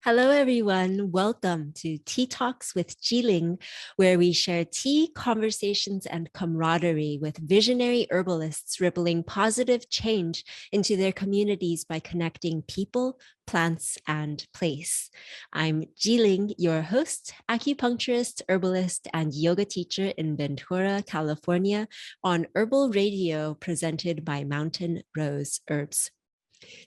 Hello, everyone. Welcome to Tea Talks with Jiling, where we share tea, conversations, and camaraderie with visionary herbalists rippling positive change into their communities by connecting people, plants, and place. I'm Jiling, your host, acupuncturist, herbalist, and yoga teacher in Ventura, California, on Herbal Radio, presented by Mountain Rose Herbs.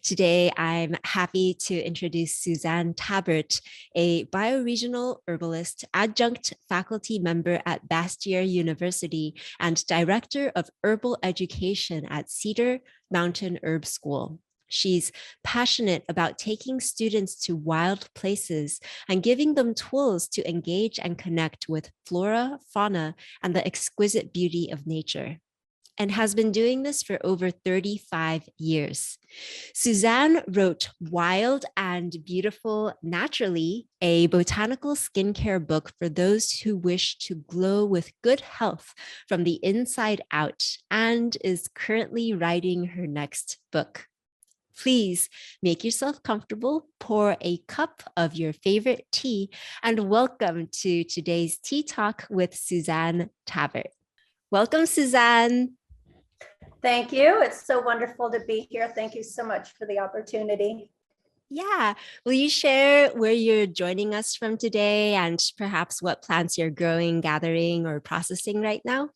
Today, I'm happy to introduce Suzanne Tabert, a bioregional herbalist, adjunct faculty member at Bastyr University, and director of herbal education at Cedar Mountain Herb School. She's passionate about taking students to wild places and giving them tools to engage and connect with flora, fauna, and the exquisite beauty of nature, and has been doing this for over 35 years. Suzanne wrote Wild and Beautiful Naturally, a botanical skincare book for those who wish to glow with good health from the inside out, and is currently writing her next book. Please make yourself comfortable, pour a cup of your favorite tea, and welcome to today's Tea Talk with Suzanne Tabert. Welcome, Suzanne. Thank you. It's so wonderful to be here. Thank you so much for the opportunity. Yeah. Will you share where you're joining us from today and perhaps what plants you're growing, gathering, or processing right now?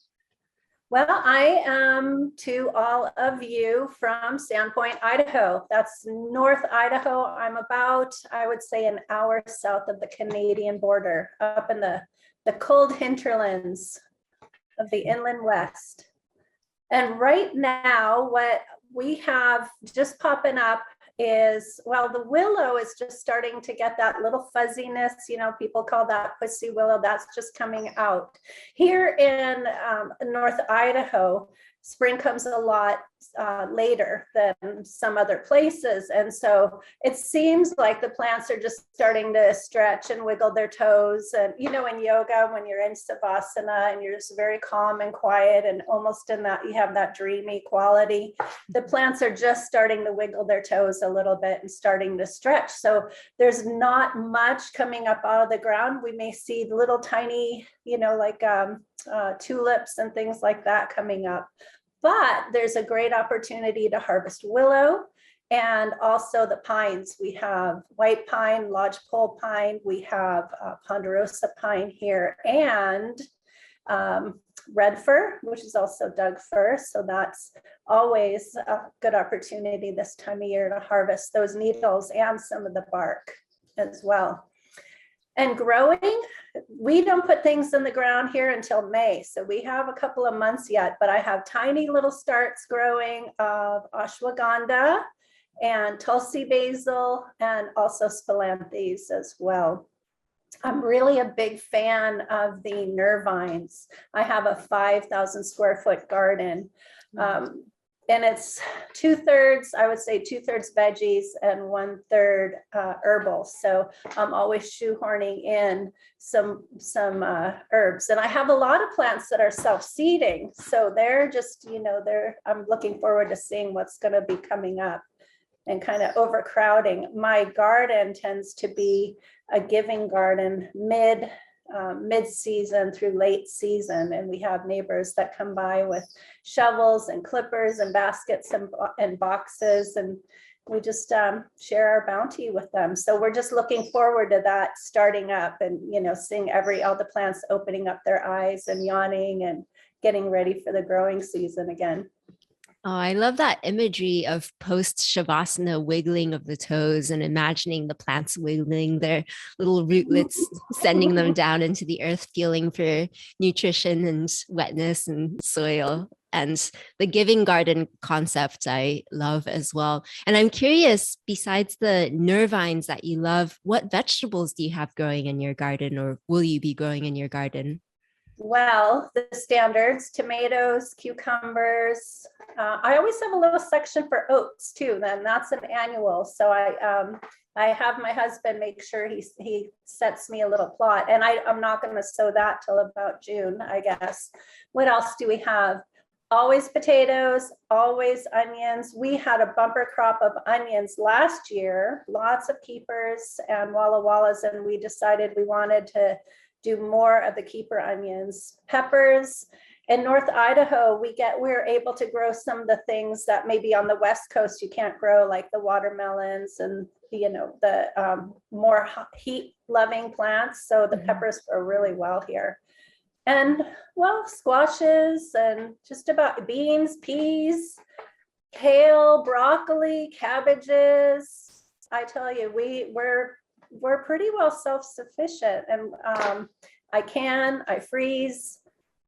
Well, I am to all of you from Sandpoint, Idaho. That's North Idaho. I'm about, I would say, an hour south of the Canadian border, up in the cold hinterlands of the inland west. And right now, what we have just popping up is, well, the willow is just starting to get that little fuzziness. You know, people call that pussy willow. That's just coming out. Here in North Idaho, spring comes a lot later than some other places. And so it seems like the plants are just starting to stretch and wiggle their toes. And, you know, in yoga, when you're in Savasana and you're just very calm and quiet and almost in that, you have that dreamy quality, the plants are just starting to wiggle their toes a little bit and starting to stretch. So there's not much coming up out of the ground. We may see little tiny, you know, like tulips and things like that coming up. But there's a great opportunity to harvest willow and also the pines. We have white pine, lodgepole pine, we have ponderosa pine here, and red fir, which is also Doug fir. So that's always a good opportunity this time of year to harvest those needles and some of the bark as well. And growing, we don't put things in the ground here until May. So we have a couple of months yet, but I have tiny little starts growing of ashwagandha and Tulsi basil and also spilanthes as well. I'm really a big fan of the nervines. I have a 5,000 square foot garden. And it's 2/3, I would say 2/3 veggies and 1/3 herbal. So I'm always shoehorning in some herbs. And I have a lot of plants that are self-seeding. So they're just, you know, I'm looking forward to seeing what's going to be coming up and kind of overcrowding. My garden tends to be a giving garden mid-season through late season, and we have neighbors that come by with shovels and clippers and baskets and boxes, and we just share our bounty with them. So we're just looking forward to that starting up, and you know, seeing all the plants opening up their eyes and yawning and getting ready for the growing season again. Oh, I love that imagery of post-Shavasana wiggling of the toes and imagining the plants wiggling their little rootlets, sending them down into the earth, feeling for nutrition and wetness and soil. And the giving garden concept I love as well. And I'm curious, besides the nervines that you love, what vegetables do you have growing in your garden, or will you be growing in your garden? Well, the standards, tomatoes, cucumbers. I always have a little section for oats too, then that's an annual. So I have my husband make sure he sets me a little plot, and I'm not going to sow that till about June, I guess. What else do we have? Always potatoes, always onions. We had a bumper crop of onions last year, lots of keepers and walla wallas, and we decided we wanted to do more of the keeper onions. Peppers. In North Idaho, we're able to grow some of the things that maybe on the West Coast you can't grow, like the watermelons and the more heat loving plants. So the peppers grow really well here. And well, squashes and just about beans, peas, kale, broccoli, cabbages. I tell you, we're pretty well self-sufficient. And I freeze,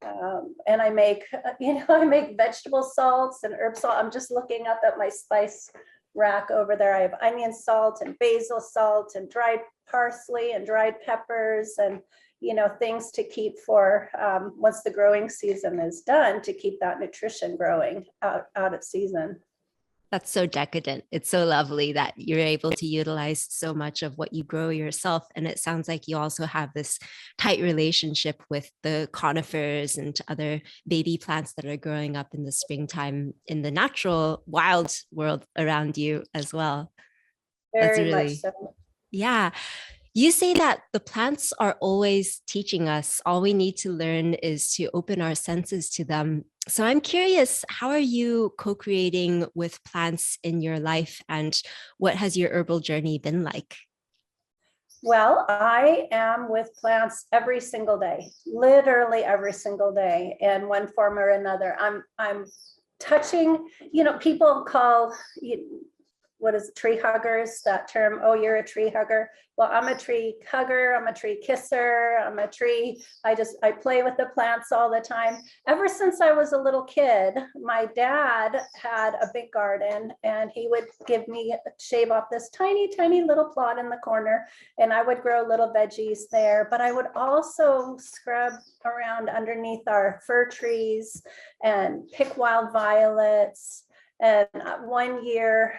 and I make vegetable salts and herb salt. I'm just looking up at my spice rack over there. I have onion salt and basil salt and dried parsley and dried peppers and things to keep for once the growing season is done, to keep that nutrition growing out of season. That's so decadent. It's so lovely that you're able to utilize so much of what you grow yourself. And it sounds like you also have this tight relationship with the conifers and other baby plants that are growing up in the springtime in the natural wild world around you as well. Very much so. Yeah. You say that the plants are always teaching us. All we need to learn is to open our senses to them. So I'm curious, how are you co-creating with plants in your life, and what has your herbal journey been like? Well, I am with plants every single day, literally every single day, in one form or another. I'm touching, people call what is it, tree huggers, that term, oh, you're a tree hugger. Well, I'm a tree hugger, I'm a tree kisser, I play with the plants all the time. Ever since I was a little kid, my dad had a big garden, and he would shave off this tiny, tiny little plot in the corner, and I would grow little veggies there. But I would also scrub around underneath our fir trees and pick wild violets. And one year,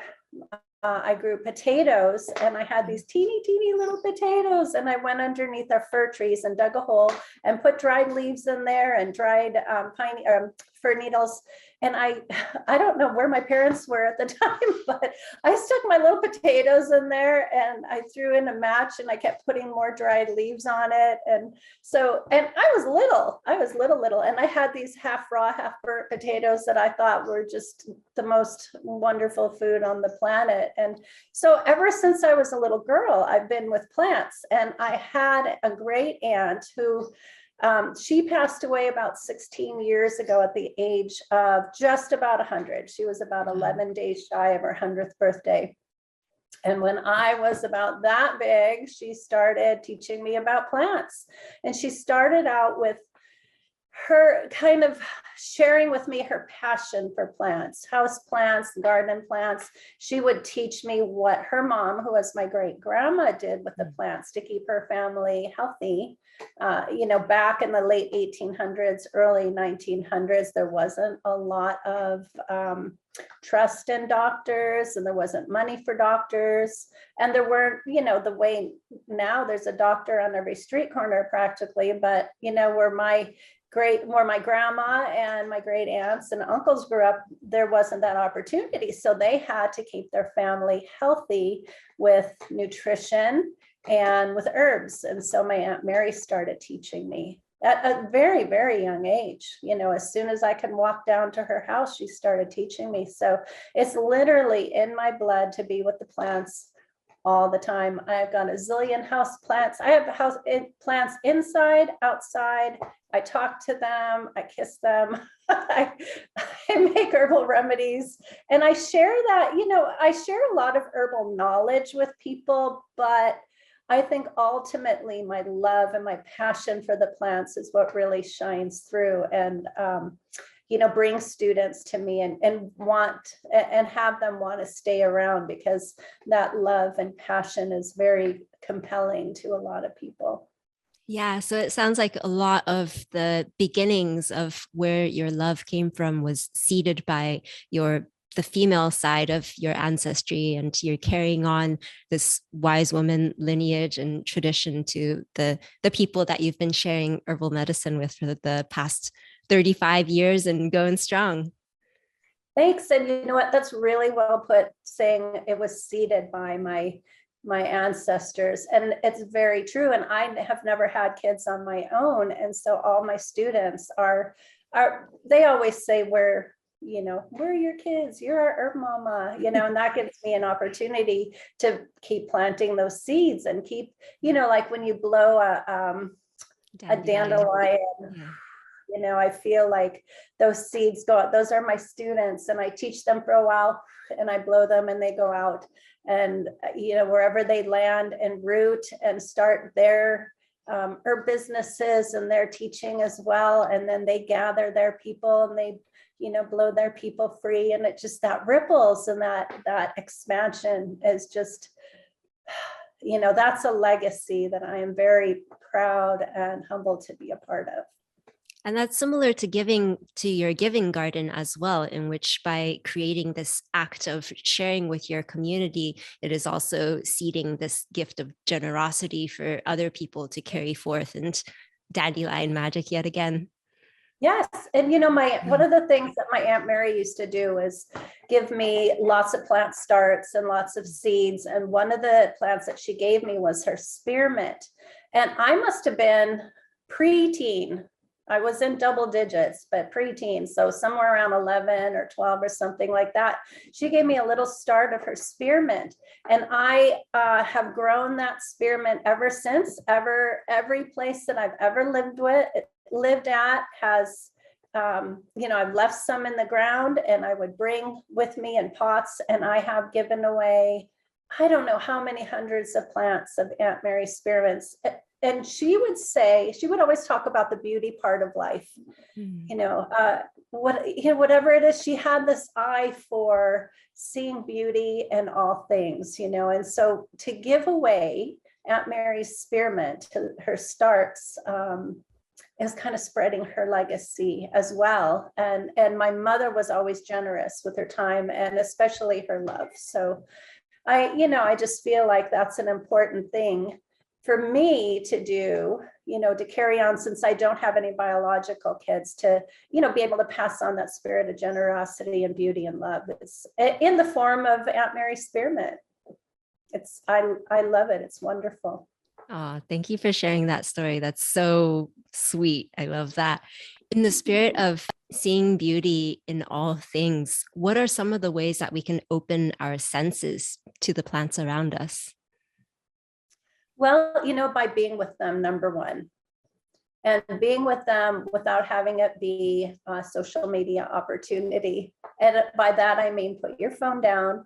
I grew potatoes, and I had these teeny, teeny little potatoes, and I went underneath our fir trees and dug a hole and put dried leaves in there and dried fir needles. And I don't know where my parents were at the time, but I stuck my little potatoes in there, and I threw in a match, and I kept putting more dried leaves on it. And I was little, and I had these half raw, half burnt potatoes that I thought were just the most wonderful food on the planet. And so ever since I was a little girl, I've been with plants. And I had a great aunt who she passed away about 16 years ago at the age of just about 100. She was about 11 days shy of her 100th birthday. And when I was about that big, she started teaching me about plants. And she started out with her kind of sharing with me her passion for plants, house plants, garden plants. She would teach me what her mom, who was my great grandma, did with the plants to keep her family healthy. Back in the late 1800s, early 1900s, there wasn't a lot of trust in doctors, and there wasn't money for doctors. And there weren't, the way now there's a doctor on every street corner practically, but, where my grandma and my great aunts and uncles grew up, there wasn't that opportunity. So they had to keep their family healthy with nutrition and with herbs. And so my Aunt Mary started teaching me at a very, very young age. As soon as I could walk down to her house, she started teaching me. So it's literally in my blood to be with the plants all the time. I've got a zillion house plants. I have plants inside, outside. I talk to them, I kiss them, I make herbal remedies, and I share that, I share a lot of herbal knowledge with people, but I think ultimately my love and my passion for the plants is what really shines through, and bring students to me and have them want to stay around, because that love and passion is very compelling to a lot of people. Yeah, so it sounds like a lot of the beginnings of where your love came from was seeded by the female side of your ancestry, and you're carrying on this wise woman lineage and tradition to the people that you've been sharing herbal medicine with for the past 35 years and going strong. Thanks. And you know what? That's really well put, saying it was seeded by my ancestors. And it's very true. And I have never had kids on my own. And so all my students are they always say, we're your kids, you're our herb mama, and that gives me an opportunity to keep planting those seeds and keep, like when you blow a dandelion. Yeah. I feel like those seeds go out. Those are my students, and I teach them for a while, and I blow them and they go out, and wherever they land and root and start their herb businesses and their teaching as well. And then they gather their people and they blow their people free, and it just, that ripples, and that expansion is just, that's a legacy that I am very proud and humbled to be a part of. And that's similar to giving, to your giving garden as well, in which by creating this act of sharing with your community, it is also seeding this gift of generosity for other people to carry forth, and dandelion magic yet again. Yes. And one of the things that my Aunt Mary used to do is give me lots of plant starts and lots of seeds. And one of the plants that she gave me was her spearmint. And I must have been preteen. I was in double digits, but preteen. So somewhere around 11 or 12 or something like that. She gave me a little start of her spearmint. And I have grown that spearmint ever since. Every place that I've ever lived at has, I've left some in the ground, and I would bring with me in pots, and I have given away, I don't know how many hundreds of plants of Aunt Mary spearmints. And she would always talk about the beauty part of life. Whatever it is, she had this eye for seeing beauty in all things, and so to give away Aunt Mary's spearmint, her starts, is kind of spreading her legacy as well. And my mother was always generous with her time, and especially her love. So I just feel like that's an important thing for me to do, to carry on, since I don't have any biological kids, to, be able to pass on that spirit of generosity and beauty and love. It's in the form of Aunt Mary spearmint. I love it. It's wonderful. Oh, thank you for sharing that story. That's so sweet. I love that. In the spirit of seeing beauty in all things, what are some of the ways that we can open our senses to the plants around us? Well, by being with them, number one, and being with them without having it be a social media opportunity. And by that, I mean, put your phone down,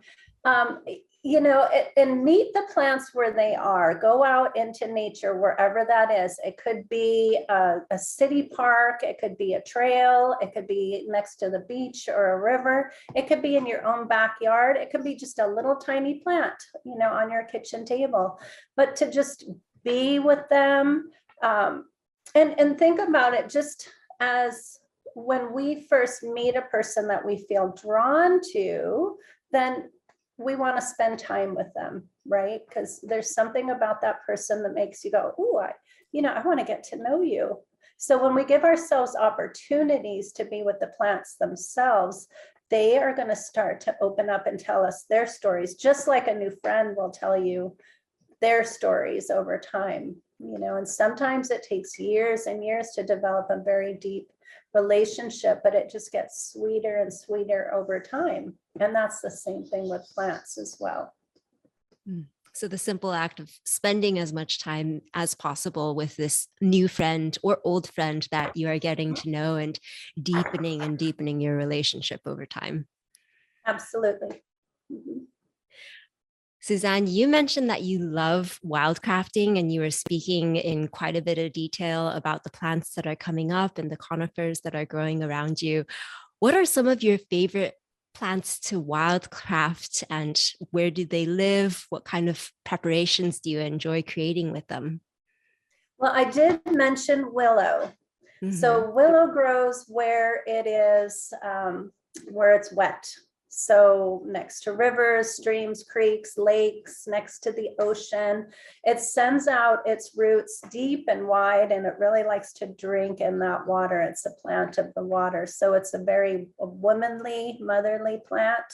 and meet the plants where they are. Go out into nature, wherever that is. It could be a city park. It could be a trail. It could be next to the beach or a river. It could be in your own backyard. It could be just a little tiny plant, on your kitchen table. But to just be with them, and think about it just as when we first meet a person that we feel drawn to, then we want to spend time with them, right? Because there's something about that person that makes you go, "Ooh, I want to get to know you." So when we give ourselves opportunities to be with the plants themselves, they are going to start to open up and tell us their stories, just like a new friend will tell you their stories over time, and sometimes it takes years and years to develop a very deep relationship, but it just gets sweeter and sweeter over time. And that's the same thing with plants as well. So the simple act of spending as much time as possible with this new friend or old friend that you are getting to know, and deepening your relationship over time. Absolutely. Mm-hmm. Suzanne, you mentioned that you love wildcrafting, and you were speaking in quite a bit of detail about the plants that are coming up and the conifers that are growing around you. What are some of your favorite plants to wildcraft, and where do they live? What kind of preparations do you enjoy creating with them? Well, I did mention willow. Mm-hmm. So willow grows where it is, where it's wet. So next to rivers, streams, creeks, lakes, next to the ocean. It sends out its roots deep and wide, and it really likes to drink in that water. It's a plant of the water. So it's a very womanly, motherly plant.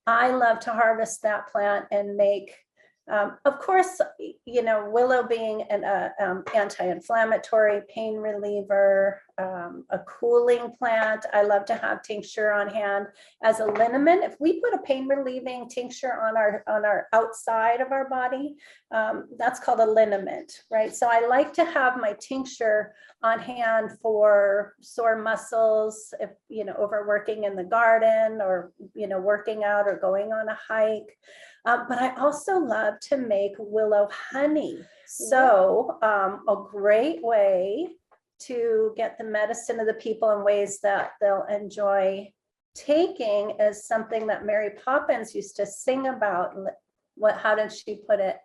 I love to harvest that plant and make, of course, willow being an anti-inflammatory, pain reliever, a cooling plant. I love to have tincture on hand as a liniment. If we put a pain relieving tincture on our outside of our body, that's called a liniment, right? So I like to have my tincture on hand for sore muscles, if overworking in the garden, or working out or going on a hike. But I also love to make willow honey. So a great way to get the medicine of the people in ways that they'll enjoy taking is something that Mary Poppins used to sing about. How did she put it?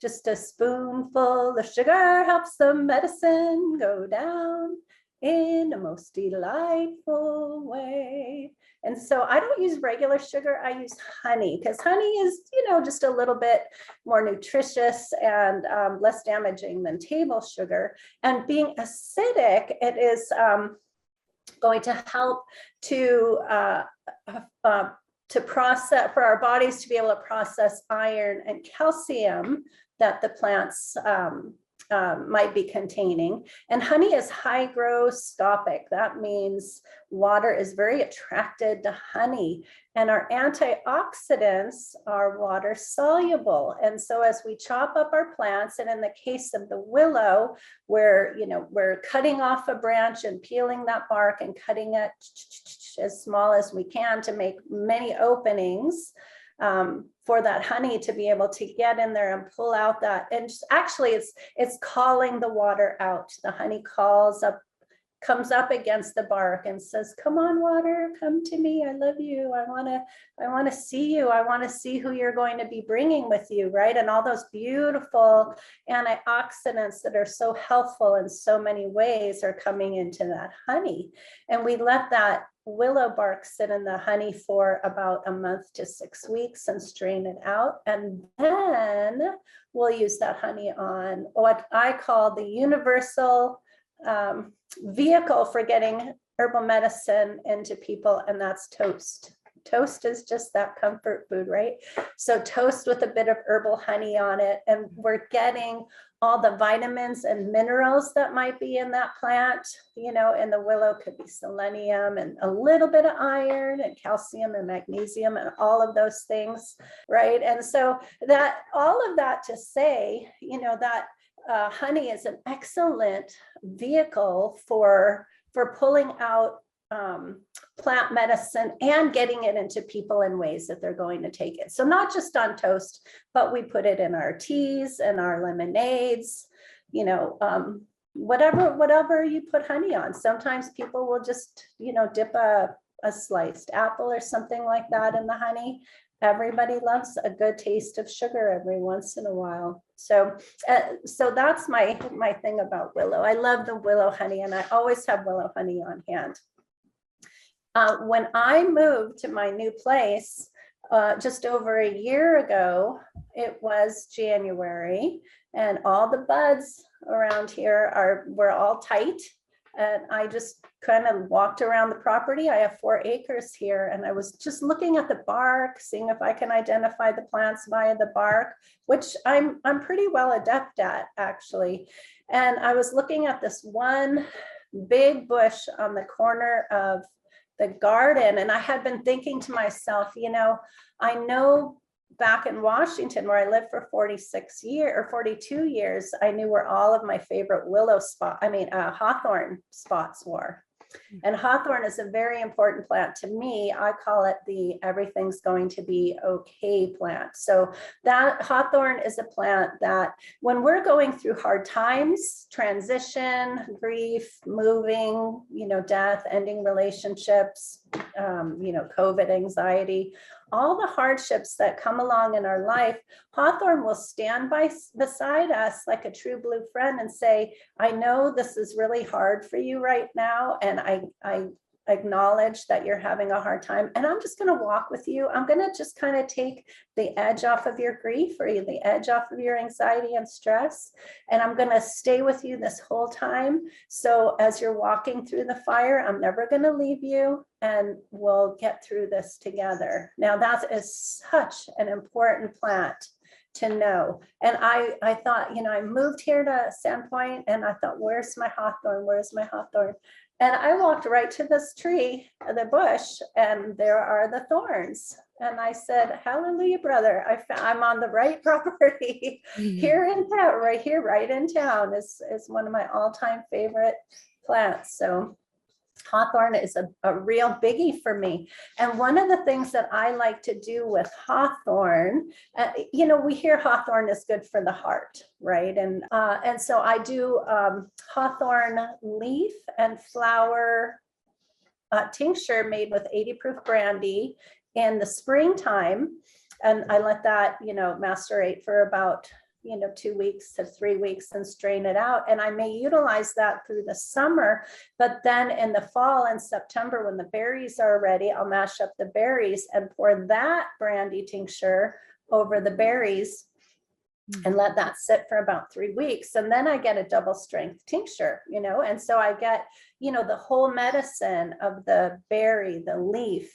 Just a spoonful of sugar helps the medicine go down in a most delightful way. And so I don't use regular sugar, I use honey, because honey is, just a little bit more nutritious and less damaging than table sugar. And being acidic, it is going to help to process, for our bodies to be able to process iron and calcium that the plants might be containing. And honey is hygroscopic. That means water is very attracted to honey, and our antioxidants are water soluble. And so as we chop up our plants, and in the case of the willow, where we're cutting off a branch and peeling that bark and cutting it as small as we can to make many openings for that honey to be able to get in there and pull out that. And actually it's calling the water out. The honey comes up against the bark and says, come on, water, come to me. I love you. I want to see you. I want to see who you're going to be bringing with you, right? And all those beautiful antioxidants that are so helpful in so many ways are coming into that honey. And we let that willow bark sit in the honey for about a month to 6 weeks and strain it out. And then we'll use that honey on what I call the universal vehicle for getting herbal medicine into people, and that's toast. Toast is just that comfort food, right? So toast with a bit of herbal honey on it, and we're getting all the vitamins and minerals that might be in that plant. In the willow could be selenium and a little bit of iron and calcium and magnesium and all of those things, right? And so that all of that to say, that honey is an excellent vehicle for pulling out plant medicine and getting it into people in ways that they're going to take it. So not just on toast, but we put it in our teas and our lemonades, whatever you put honey on. Sometimes people will just, dip a sliced apple or something like that in the honey. Everybody loves a good taste of sugar every once in a while. So that's my thing about willow. I love the willow honey, and I always have willow honey on hand. When I moved to my new place just over a year ago, it was January, and all the buds around here were all tight. And I just kind of walked around the property. I have 4 acres here, and I was just looking at the bark, seeing if I can identify the plants via the bark, which I'm pretty well adept at, actually. And I was looking at this one big bush on the corner of the garden, and I had been thinking to myself, I know back in Washington, where I lived for 42 years, I knew where all of my favorite hawthorn spots were. And hawthorn is a very important plant to me. I call it the everything's going to be okay plant. So that hawthorn is a plant that when we're going through hard times, transition, grief, moving, death, ending relationships, COVID, anxiety, all the hardships that come along in our life, hawthorn will stand beside us like a true blue friend and say, I know this is really hard for you right now, and acknowledge that you're having a hard time, and I'm just going to walk with you. I'm going to just kind of take the edge off of your grief or the edge off of your anxiety and stress, and I'm going to stay with you this whole time. So as you're walking through the fire, I'm never going to leave you, and we'll get through this together. Now that is such an important plant to know. And I thought, I moved here to Sandpoint, and I thought, where's my hawthorn? Where's my hawthorn? And I walked right to this tree, the bush, and there are the thorns. And I said, hallelujah, brother. I'm on the right property here in town, right here, right in town is one of my all-time favorite plants. So hawthorn is a real biggie for me. And one of the things that I like to do with hawthorn, we hear hawthorn is good for the heart, right? And so I do hawthorn leaf and flower tincture made with 80 proof brandy in the springtime. And I let that, macerate for about 2 weeks to 3 weeks and strain it out. And I may utilize that through the summer, but then in the fall and September, when the berries are ready, I'll mash up the berries and pour that brandy tincture over the berries and let that sit for about 3 weeks. And then I get a double strength tincture, and so I get, the whole medicine of the berry, the leaf,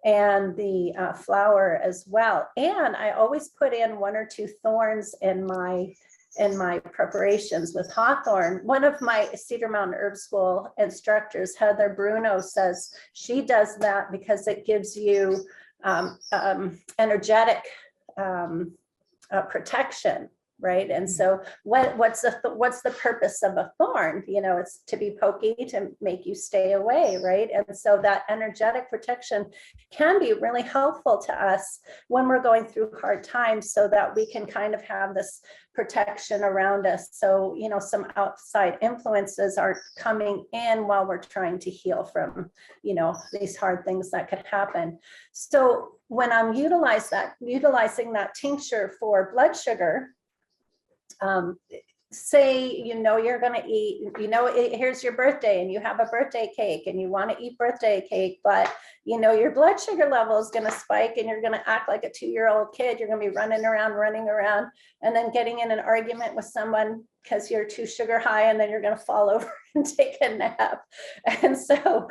and the flower as well. And I always put in 1 or 2 thorns in my preparations with hawthorn. One of my Cedar Mountain Herb School instructors, Heather Bruno, says she does that because it gives you energetic protection. Right. And so what's the purpose of a thorn? It's to be pokey, to make you stay away. Right. And so that energetic protection can be really helpful to us when we're going through hard times, so that we can kind of have this protection around us. So, some outside influences aren't coming in while we're trying to heal from, these hard things that could happen. So when I'm utilizing that tincture for blood sugar, say, you're going to eat, here's your birthday and you have a birthday cake and you want to eat birthday cake, but your blood sugar level is going to spike and you're going to act like a 2-year-old kid. You're going to be running around and then getting in an argument with someone because you're too sugar high, and then you're going to fall over and take a nap. And so,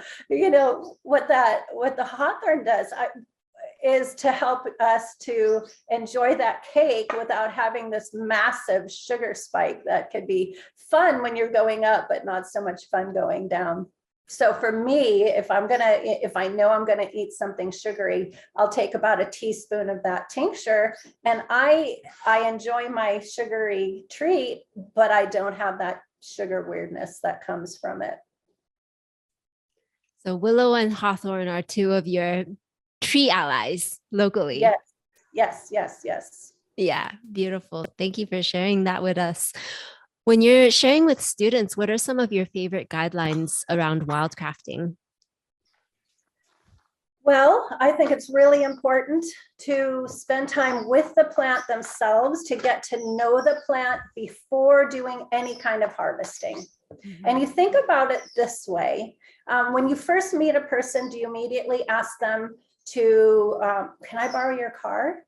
what the hawthorn does, is to help us to enjoy that cake without having this massive sugar spike that could be fun when you're going up, but not so much fun going down. So for me, if I know I'm gonna eat something sugary, I'll take about a teaspoon of that tincture, and I enjoy my sugary treat, but I don't have that sugar weirdness that comes from it. So willow and hawthorn are 2 of your tree allies locally. Yes. Yeah, beautiful. Thank you for sharing that with us. When you're sharing with students, what are some of your favorite guidelines around wildcrafting? Well, I think it's really important to spend time with the plant themselves, to get to know the plant before doing any kind of harvesting. Mm-hmm. And you think about it this way. When you first meet a person, do you immediately ask them to, can I borrow your car?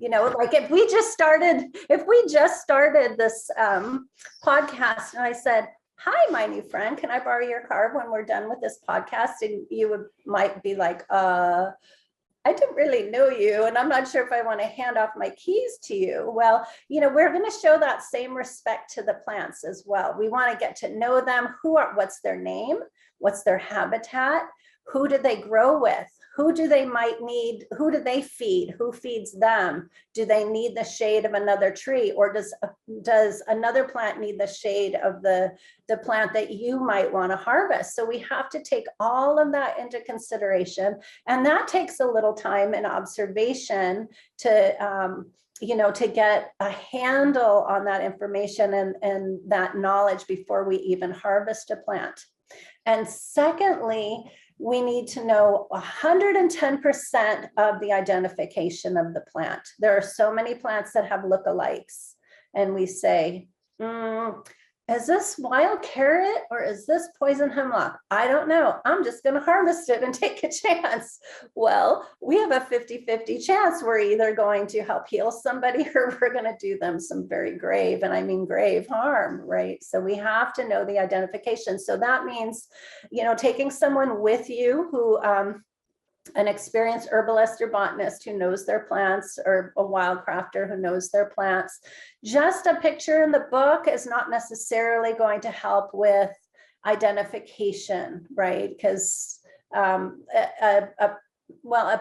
Like if we just started this podcast and I said, hi, my new friend, can I borrow your car when we're done with this podcast? And you might be like, I didn't really know you, and I'm not sure if I want to hand off my keys to you. Well, we're going to show that same respect to the plants as well. We want to get to know them. What's their name? What's their habitat? Who do they grow with? Who do they might need? Who do they feed? Who feeds them? Do they need the shade of another tree, or does another plant need the shade of the plant that you might want to harvest? So we have to take all of that into consideration, and that takes a little time and observation to to get a handle on that information and that knowledge before we even harvest a plant. And secondly, we need to know 110% of the identification of the plant. There are so many plants that have lookalikes, and we say, is this wild carrot or is this poison hemlock? I don't know. I'm just going to harvest it and take a chance. Well, we have a 50-50 chance we're either going to help heal somebody or we're going to do them some very grave, and I mean grave harm, right? So we have to know the identification. So that means, taking someone with you who, an experienced herbalist or botanist who knows their plants, or a wildcrafter who knows their plants. Just a picture in the book is not necessarily going to help with identification, right? Because a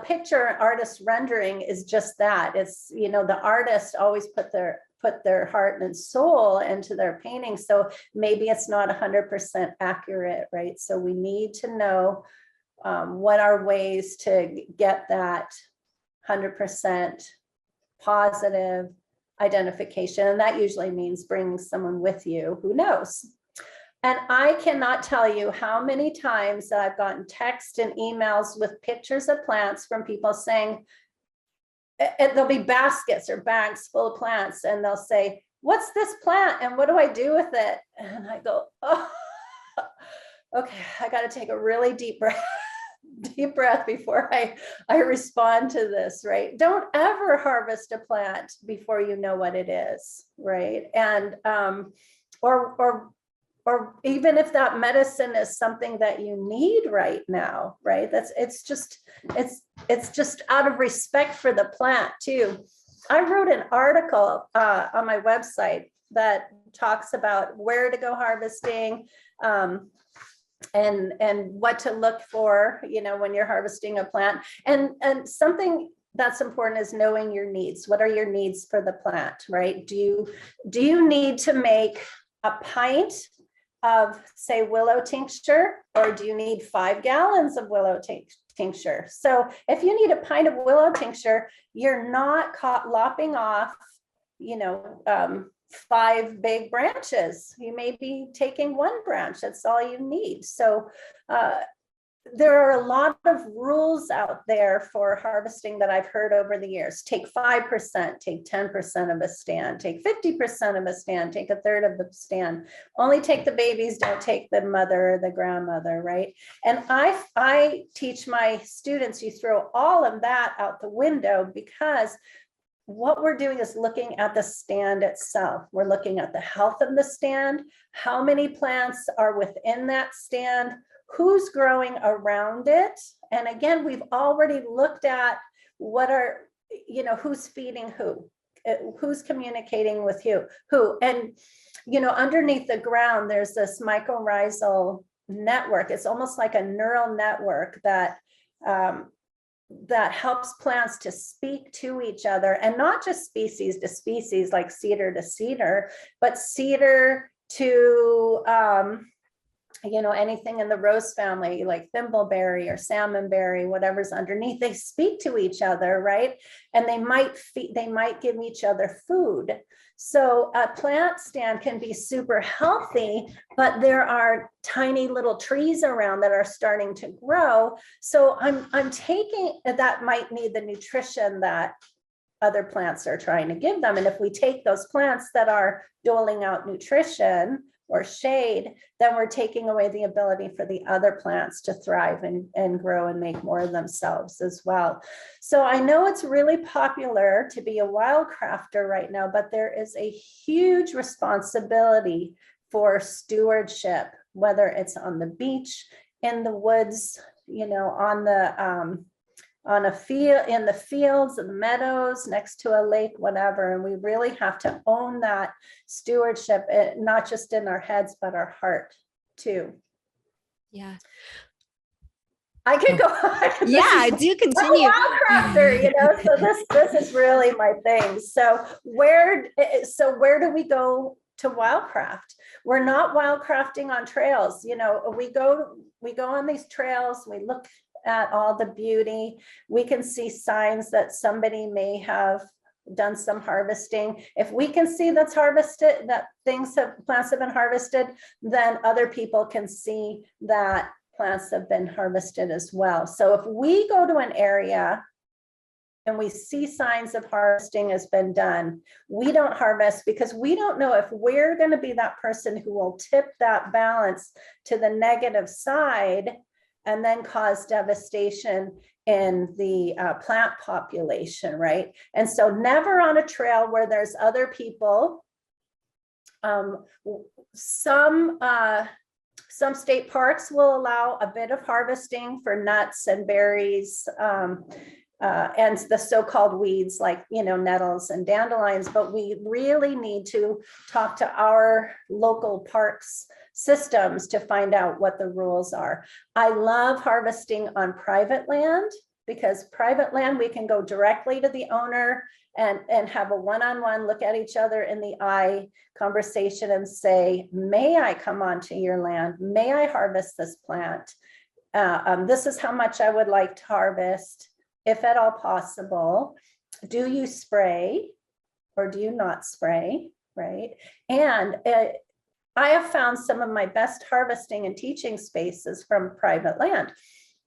picture artist rendering is just that. It's, the artist always put their heart and soul into their painting. So maybe it's not 100% accurate, right? So we need to know what are ways to get that 100% positive identification. And that usually means bringing someone with you who knows. And I cannot tell you how many times that I've gotten texts and emails with pictures of plants from people saying, there'll be baskets or bags full of plants, and they'll say, what's this plant and what do I do with it? And I go, oh, okay, I got to take a really deep breath before I respond to this, right? Don't ever harvest a plant before you know what it is, right? And or even if that medicine is something that you need right now, right? It's just out of respect for the plant too. I wrote an article on my website that talks about where to go harvesting, and what to look for, when you're harvesting a plant. And something that's important is knowing your needs. What are your needs for the plant, right? Do you need to make a pint of, say, willow tincture, or do you need 5 gallons of willow tincture? So if you need a pint of willow tincture, you're not lopping off, 5 big branches. You may be taking 1 branch. That's all you need. So there are a lot of rules out there for harvesting that I've heard over the years. Take 5%, take 10% of a stand, take 50% of a stand, take 1/3 of the stand. Only take the babies, don't take the mother or the grandmother, right? And I teach my students, you throw all of that out the window, because what we're doing is looking at the stand itself. We're looking at the health of the stand, how many plants are within that stand, who's growing around it. And again, we've already looked at who's feeding who's communicating with who. And, underneath the ground, there's this mycorrhizal network. It's almost like a neural network that helps plants to speak to each other, and not just species to species like cedar to cedar, but cedar to anything in the rose family like thimbleberry or salmonberry, whatever's underneath. They speak to each other, right? And they might give each other food. So a plant stand can be super healthy, but there are tiny little trees around that are starting to grow. So I'm taking that might need the nutrition that other plants are trying to give them. And if we take those plants that are doling out nutrition or shade, then we're taking away the ability for the other plants to thrive and grow and make more of themselves as well. So I know it's really popular to be a wildcrafter right now, but there is a huge responsibility for stewardship, whether it's on the beach, in the woods, on a field, in the fields and meadows, next to a lake, whatever. And we really have to own that stewardship, not just in our heads, but our heart too. Yeah. I could go on. Yeah, do continue. Wildcrafter, so this is really my thing. So where do we go to wildcraft? We're not wildcrafting on trails. We go on these trails, we look at all the beauty. We can see signs that somebody may have done some harvesting. If we can see that's harvested, that plants have been harvested, then other people can see that plants have been harvested as well. So if we go to an area and we see signs of harvesting has been done, we don't harvest because we don't know if we're going to be that person who will tip that balance to the negative side and then cause devastation in the plant population, right? And so never on a trail where there's other people. Some state parks will allow a bit of harvesting for nuts and berries, and the so-called weeds like, nettles and dandelions, but we really need to talk to our local parks systems to find out what the rules are. I love harvesting on private land because private land, we can go directly to the owner and have a one-on-one look at each other in the eye conversation and say, may I come onto your land? May I harvest this plant? This is how much I would like to harvest, if at all possible. Do you spray or do you not spray, right? And I have found some of my best harvesting and teaching spaces from private land.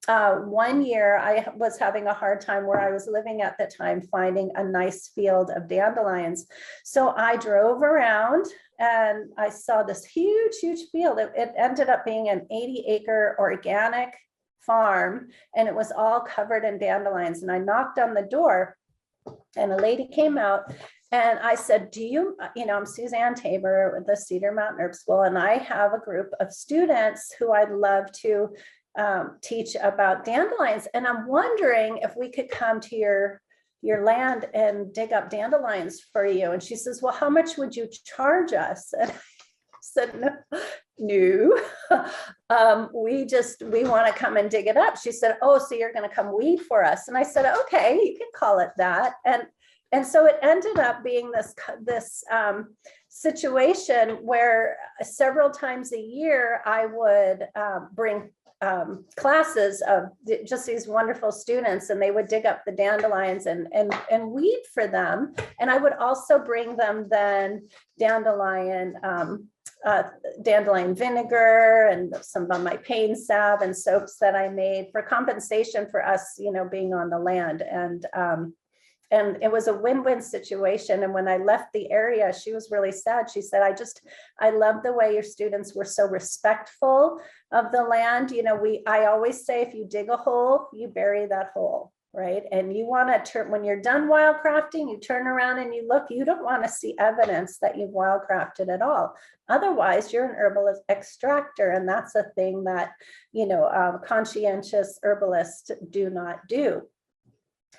One year I was having a hard time where I was living at the time finding a nice field of dandelions. So I drove around and I saw this huge field. It ended up being an 80-acre organic farm, and it was all covered in dandelions. And I knocked on the door and a lady came out and I said, I'm Suzanne Tabert with the Cedar Mountain Herb School, and I have a group of students who I'd love to teach about dandelions. And I'm wondering if we could come to your land and dig up dandelions for you. And she says, well, how much would you charge us? And I said, no, we want to come and dig it up. She said, oh, so you're going to come weed for us. And I said, okay, you can call it that. And so it ended up being this situation where several times a year I would bring classes of just these wonderful students, and they would dig up the dandelions and weed for them. And I would also bring them then dandelion vinegar and some of my pain salve and soaps that I made for compensation for us, being on the land. And it was a win-win situation. And when I left the area, she was really sad. She said, I love the way your students were so respectful of the land. I always say, if you dig a hole, you bury that hole, right? And you want to when you're done wildcrafting, you turn around and you look, you don't want to see evidence that you've wildcrafted at all. Otherwise, you're an herbalist extractor. And that's a thing that, conscientious herbalists do not do.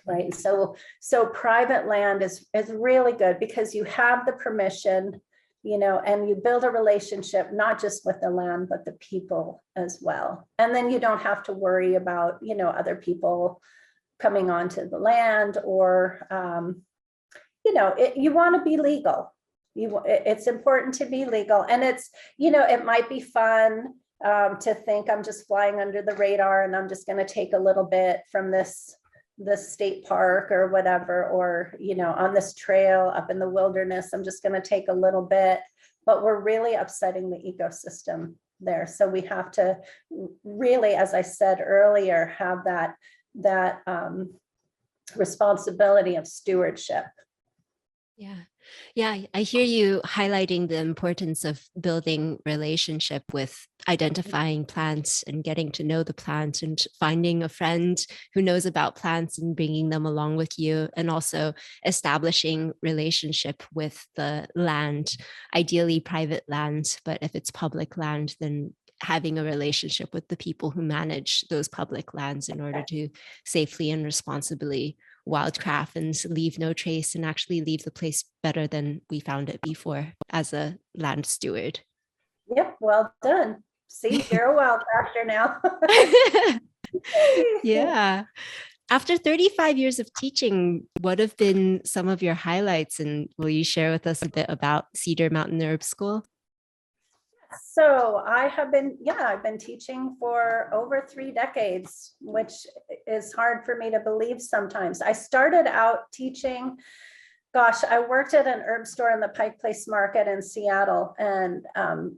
Right. So private land is really good because you have the permission, and you build a relationship, not just with the land, but the people as well. And then you don't have to worry about, other people coming onto the land or, you want to be legal. It's important to be legal. And it's, it might be fun to think I'm just flying under the radar and I'm just going to take a little bit from this state park or whatever, or, on this trail up in the wilderness, I'm just going to take a little bit, but we're really upsetting the ecosystem there. So we have to really, as I said earlier, have that responsibility of stewardship. Yeah, I hear you highlighting the importance of building relationship with identifying plants and getting to know the plant and finding a friend who knows about plants and bringing them along with you, and also establishing relationship with the land, ideally private land, but if it's public land, then having a relationship with the people who manage those public lands in order to safely and responsibly wildcraft and leave no trace and actually leave the place better than we found it before as a land steward. Yep, well done. See, you're a wildcrafter now. Yeah. After 35 years of teaching, what have been some of your highlights, and will you share with us a bit about Cedar Mountain Herb School? So I've been teaching for over 3 decades, which is hard for me to believe sometimes. I started out teaching, I worked at an herb store in the Pike Place Market in Seattle, and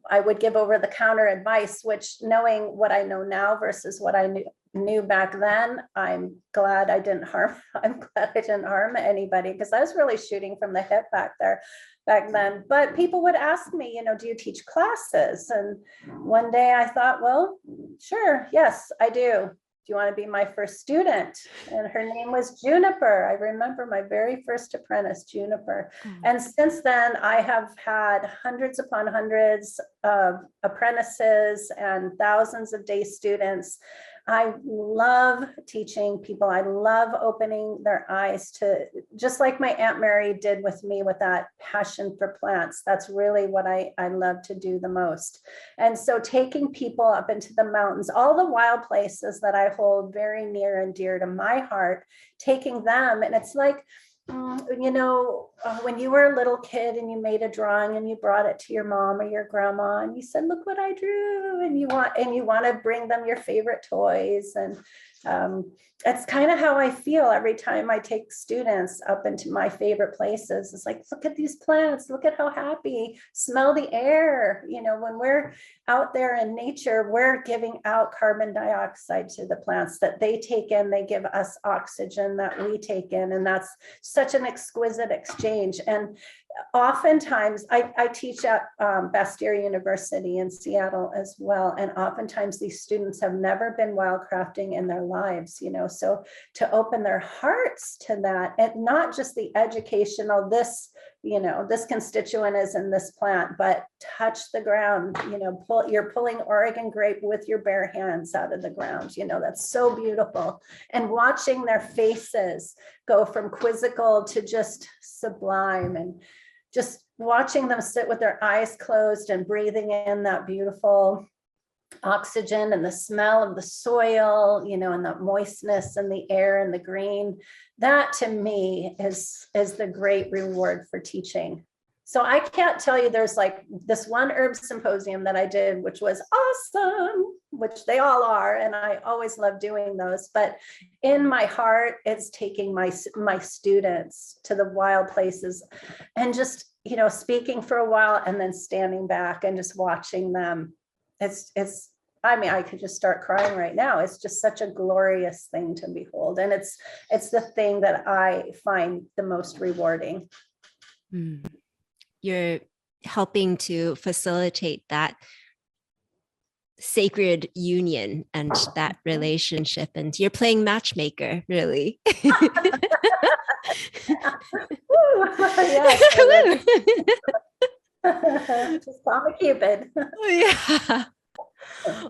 I would give over the counter advice, which, knowing what I know now versus what I knew back then, I'm glad I didn't harm anybody, because I was really shooting from the hip back then. But people would ask me, do you teach classes? And one day I thought, well, sure, yes, I do. Do you want to be my first student? And her name was Juniper. I remember my very first apprentice, Juniper. And since then, I have had hundreds upon hundreds of apprentices and thousands of day students. I love teaching people. I love opening their eyes to, just like my Aunt Mary did with me with that passion for plants. That's really what I love to do the most. And so taking people up into the mountains, all the wild places that I hold very near and dear to my heart, taking them, and it's like, when you were a little kid and you made a drawing and you brought it to your mom or your grandma and you said, look what I drew, and you want to bring them your favorite toys. And that's kind of how I feel every time I take students up into my favorite places. It's like, look at these plants, look at how happy, smell the air. When we're out there in nature, we're giving out carbon dioxide to the plants that they take in. They give us oxygen that we take in. And that's such an exquisite exchange. And oftentimes I teach at Bastyr University in Seattle as well. And oftentimes these students have never been wildcrafting in their lives, so to open their hearts to that, and not just the educational, this constituent is in this plant, but touch the ground, you're pulling Oregon grape with your bare hands out of the ground. That's so beautiful. And watching their faces go from quizzical to just sublime, and just watching them sit with their eyes closed and breathing in that beautiful oxygen and the smell of the soil, and the moistness and the air and the green, that to me is the great reward for teaching. So I can't tell you, there's like this one herb symposium that I did, which was awesome, which they all are, and I always love doing those. But in my heart, it's taking my students to the wild places and just, speaking for a while and then standing back and just watching them. I could just start crying right now. It's just such a glorious thing to behold. And it's the thing that I find the most rewarding. You're helping to facilitate that sacred union and that relationship, and you're playing matchmaker, really. Yes. Just call me Cupid. Yeah.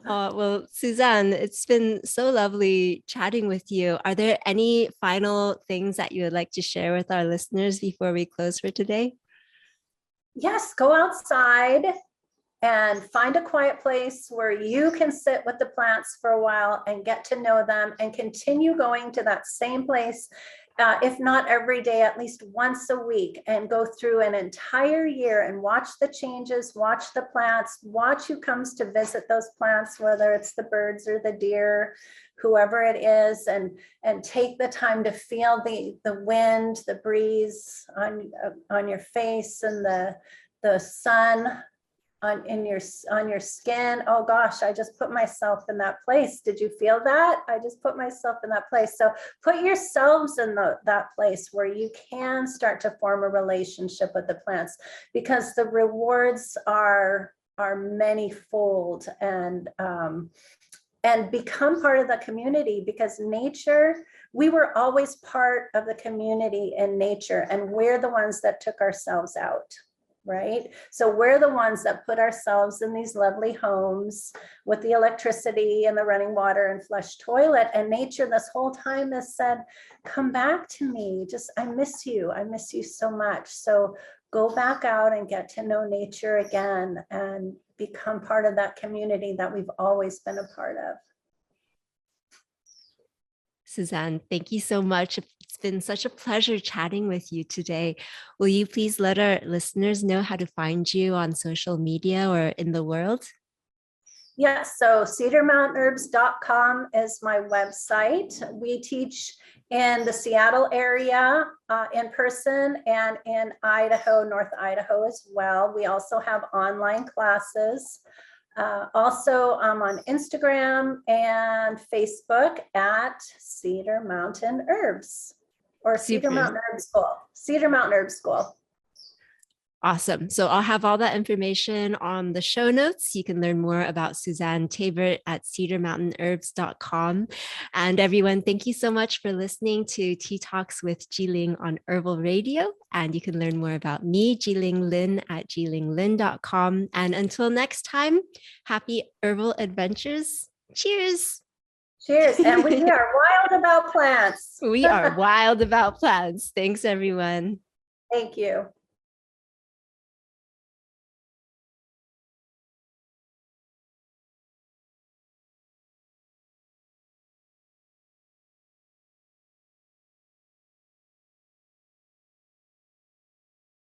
Well, Suzanne, it's been so lovely chatting with you. Are there any final things that you would like to share with our listeners before we close for today? Yes, go outside and find a quiet place where you can sit with the plants for a while and get to know them, and continue going to that same place, if not every day, at least once a week, and go through an entire year and watch the changes, watch the plants, watch who comes to visit those plants, whether it's the birds or the deer, whoever it is, and take the time to feel the wind, the breeze on your face, and the sun on your skin. Oh gosh, I just put myself in that place. Did you feel that? I just put myself in that place. So put yourselves in that place where you can start to form a relationship with the plants, because the rewards are manyfold, and become part of the community, because nature, we were always part of the community in nature, and we're the ones that took ourselves out. Right? So we're the ones that put ourselves in these lovely homes with the electricity and the running water and flush toilet. And nature this whole time has said, come back to me. Just, I miss you. I miss you so much. So go back out and get to know nature again and become part of that community that we've always been a part of. Suzanne, thank you so much. It's been such a pleasure chatting with you today. Will you please let our listeners know how to find you on social media or in the world? Yes, so cedarmountainherbs.com is my website. We teach in the Seattle area in person, and in Idaho, North Idaho as well. We also have online classes. Also, I'm on Instagram and Facebook at Cedar Mountain Herbs or Cedar Super. Mountain Herb School. Cedar Mountain Herb School. Awesome. So I'll have all that information on the show notes. You can learn more about Suzanne Tabert at cedarmountainherbs.com. And everyone, thank you so much for listening to Tea Talks with Jiling on Herbal Radio. And you can learn more about me, Jiling Lin, at jilinglin.com. And until next time, happy herbal adventures. Cheers. Cheers. And we are wild about plants. We are wild about plants. Thanks, everyone. Thank you.